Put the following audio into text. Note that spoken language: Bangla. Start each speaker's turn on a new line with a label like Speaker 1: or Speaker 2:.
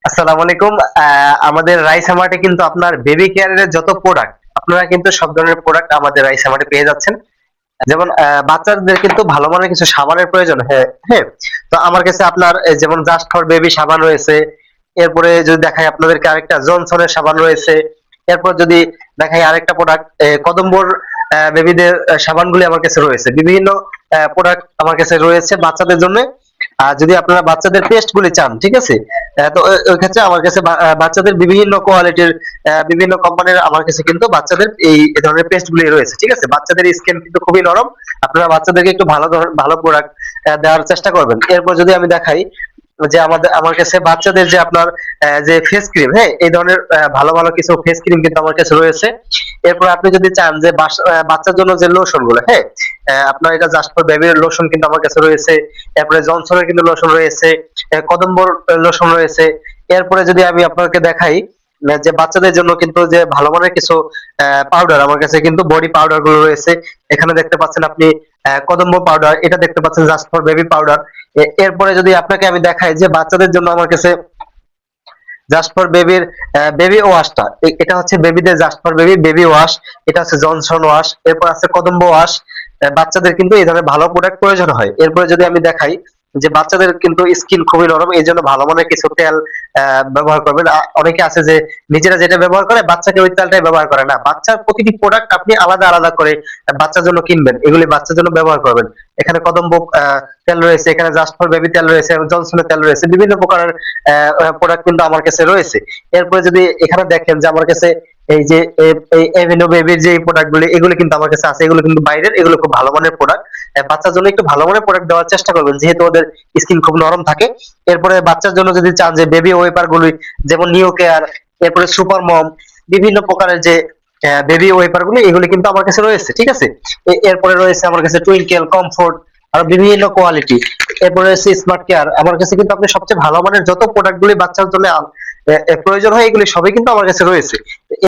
Speaker 1: আসসালামু আলাইকুম। আমাদের রাইস মার্টে কিন্তু আপনার বেবি কেয়ারের যত প্রোডাক্ট আপনারা কিন্তু সব ধরনের প্রোডাক্ট আমাদের রাইস মার্টে পেয়ে যাচ্ছেন। যেমন বাচ্চাদের কিন্তু ভালো মানের কিছু সাবানের প্রয়োজন হ্যাঁ হ্যাঁ। তো আমার কাছে আপনার যেমন জাস্ট ফর বেবি সাবান রয়েছে। এরপরে যদি দেখাই আপনাদেরকে আরেকটা জনসনের সাবান রয়েছে। এরপর যদি দেখাই আরেকটা প্রোডাক্ট কদম্বর বেবিদের সাবানগুলি আমার কাছে রয়েছে। বিভিন্ন প্রোডাক্ট আমার কাছে রয়েছে বাচ্চাদের জন্য। আর যদি আপনারা বাচ্চাদের পেস্ট গুলি চান, ঠিক আছে, তো ওই ক্ষেত্রে আমার কাছে বাচ্চাদের বিভিন্ন কোয়ালিটির বিভিন্ন কোম্পানির আমার কাছে কিন্তু বাচ্চাদের এই ধরনের পেস্ট গুলি রয়েছে, ঠিক আছে। বাচ্চাদের স্কিন কিন্তু খুবই নরম। আপনারা বাচ্চাদেরকে একটু ভালো প্রোডাক্ট দেওয়ার চেষ্টা করবেন। এরপর যদি আমি দেখাই যে আমার কাছে বাচ্চাদের যে আপনার যে ফেস ক্রিম, হ্যাঁ, এই ধরনের ভালো ভালো কিছু ফেস ক্রিম কিন্তু আমার কাছে রয়েছে। এরপর আপনি যদি চান যে বাচ্চার জন্য যে লোশন গুলো, হ্যাঁ, আপনার এটা জাস্ট ফর বেবির লোশন কিন্তু আমার কাছে রয়েছে। এরপরে জনসনের কিন্তু লোশন রয়েছে, কদম্বর লোশন রয়েছে। এরপরে যদি আমি আপনাকে দেখাই যে বাচ্চাদের জন্য কিন্তু যে ভালো মানের কিছু পাউডার আমার কাছে কিন্তু বডি পাউডার গুলো রয়েছে। এখানে দেখতে পাচ্ছেন আপনি কদম্ব পাউডার, এটা দেখতে পাচ্ছেন জাস্ট ফর বেবি পাউডার। এরপরে যদি আপনাকে আমি দেখাই যে বাচ্চাদের জন্য আমার কাছে জাস্ট ফর বেবির বেবি ওয়াশটা, এটা হচ্ছে বেবিদের just for baby baby wash. এটা হচ্ছে জনসন ওয়াশ। এরপর আছে কদম্ব ওয়াশ। বাচ্চাদের কিন্তু এই ধরনের ভালো প্রোডাক্ট প্রয়োজন হয়। এরপরে যদি আমি দেখাই যে বাচ্চাদের কিন্তু স্কিন খুবই নরম, এই জন্য ভালো মানের কিছু তেল ব্যবহার করবেন। অনেকে আছে যে নিজেরা যেটা ব্যবহার করে বাচ্চাকে ওই তেলটাই ব্যবহার করে না। বাচ্চার প্রতিটি প্রোডাক্ট আপনি আলাদা আলাদা করে বাচ্চার জন্য কিনবেন, এগুলি বাচ্চার জন্য ব্যবহার করবেন। এখানে কদম্ব তেল রয়েছে, এখানে জাস্ট ফর বেবি তেল রয়েছে, জনসনের তেল রয়েছে, বিভিন্ন প্রকারের প্রোডাক্ট কিন্তু আমার কাছে রয়েছে। এরপরে যদি এখানে দেখেন যে আমার কাছে এই যে এই এভিনো বেবির যে প্রোডাক্ট গুলি, এগুলো কিন্তু আমার কাছে আছে। এগুলো কিন্তু বাইরের, এগুলো খুব ভালো মানের প্রোডাক্ট। বাচ্চার জন্য একটু ভালো মানের প্রোডাক্ট দেওয়ার চেষ্টা করবেন, যেহেতু ওদের স্কিন খুব নরম থাকে। এরপরে বাচ্চার জন্য যদি চান যে বেবি ওয়েপার গুলি, যেমন নিও কেয়ার, এরপরে সুপার মম, বিভিন্ন প্রকারের যে বেবি ওয়েপার গুলি, এগুলি কিন্তু আমার কাছে রয়েছে, ঠিক আছে। এরপরে রয়েছে আমার কাছে টুইঙ্কেল, কমফোর্ট, আর বিভিন্ন কোয়ালিটি। এরপরে রয়েছে স্মার্ট কেয়ার। আমার কাছে কিন্তু আপনি সবচেয়ে ভালো মানের যত প্রোডাক্ট গুলি বাচ্চার জন্য প্রয়োজন হয়, এগুলি সবই কিন্তু আমার কাছে রয়েছে।